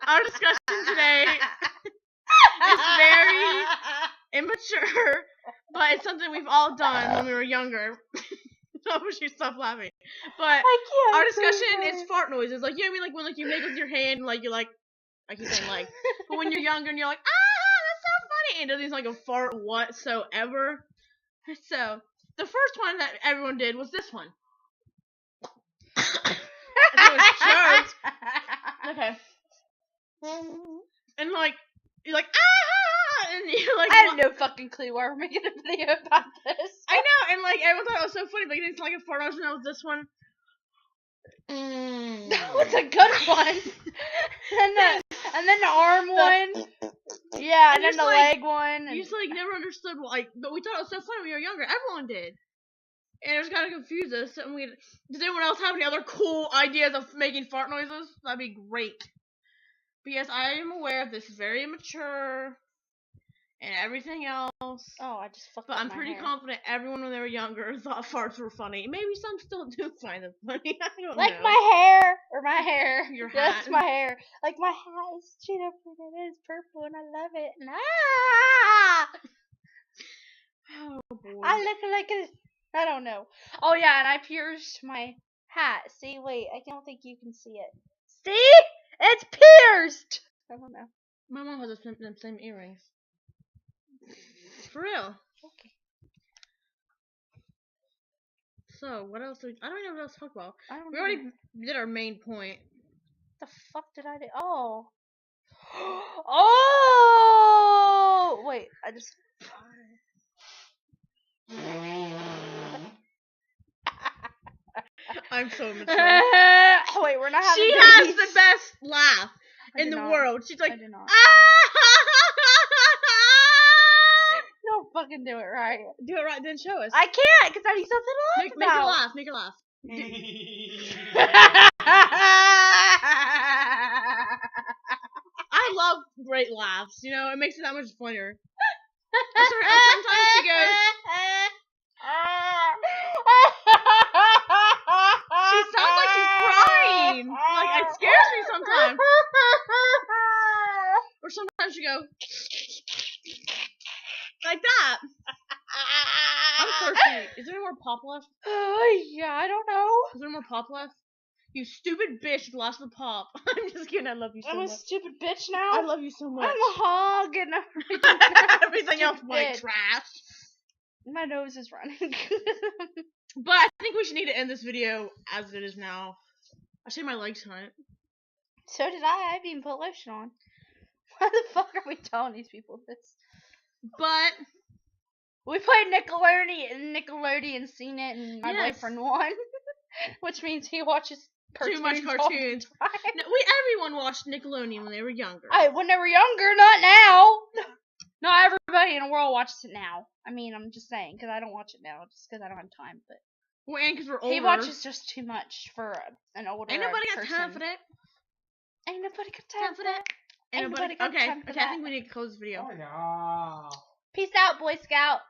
Our discussion today is very immature, but it's something we've all done when we were younger. I wish you stop laughing. But our discussion is fart noises. Like, you know what I mean? Like, when like you make with your hand, like, you're like, I keep saying like, but when you're younger and you're like, that's so funny, and it doesn't sound like a fart whatsoever. So, the first one that everyone did was this one. It was choked. Okay. And like, you're like, and you're like, I have no fucking clue why we're making a video about this. I know, and like, everyone thought it was so funny, but it didn't sound like a fart noise, and that was this one. That was a good one. and then the arm one. Yeah, and then the leg one. You just like never understood why, but we thought it was so funny when we were younger. Everyone did. And it was kind of confused us. And does anyone else have any other cool ideas of making fart noises? That'd be great. But yes, I am aware of this is very immature and everything else. Oh, I just fucked But up I'm my pretty hair. confident everyone when they were younger thought farts were funny. Maybe some still do find them funny. I don't like know. my hair, or my hair. Your That's hat. my hair. Like my hat is cheetah print. It is purple, and I love it. And Oh boy. I look like a. I don't know. Oh yeah, and I pierced my hat. See, wait, I don't think you can see it. See, it's pierced. I don't know. My mom has the same earrings. For real. Okay. So, what else I don't even know what else to talk about. We know. already did our main point. What the fuck did I do? Oh. Oh! Wait, I just... I'm so immature. Wait, we're not having She has the best laugh in the world. She's like, I do not. ah! No, fucking do it right. Do it right, then show us. I can't, because I need something to laugh Make her about. laugh. Make her laugh. I love great laughs. You know, it makes it that much funnier. Sometimes she goes. She sounds like she's crying. Like, it scares me sometimes. Or sometimes she goes like that. I'm thirsty. Is there any more pop left? Yeah, I don't know. Is there more pop left? You stupid bitch, the last of the pop. I'm just kidding. I love you so much. I'm a stupid bitch now. I love you so much. I'm a hog and everything else white bitch. trash. My nose is running. But I think we should need to end this video as it is now. I shaved my legs tonight. So did I. I didn't put lotion on. Why the fuck are we telling these people this? But we played Nickelodeon seen it, and my boyfriend won. Which means he watches cartoons. Too much cartoons. No, everyone watched Nickelodeon when they were younger. When they were younger, not now. Not everybody in the world watches it now. I mean, I'm just saying, because I don't watch it now, just because I don't have time. But well, and because we're older. He watches just too much for an older Ain't nobody person. got time for that. Ain't nobody got time for that. Ain't nobody got time for that. I think we need to close this video. Oh no. Peace out, Boy Scout.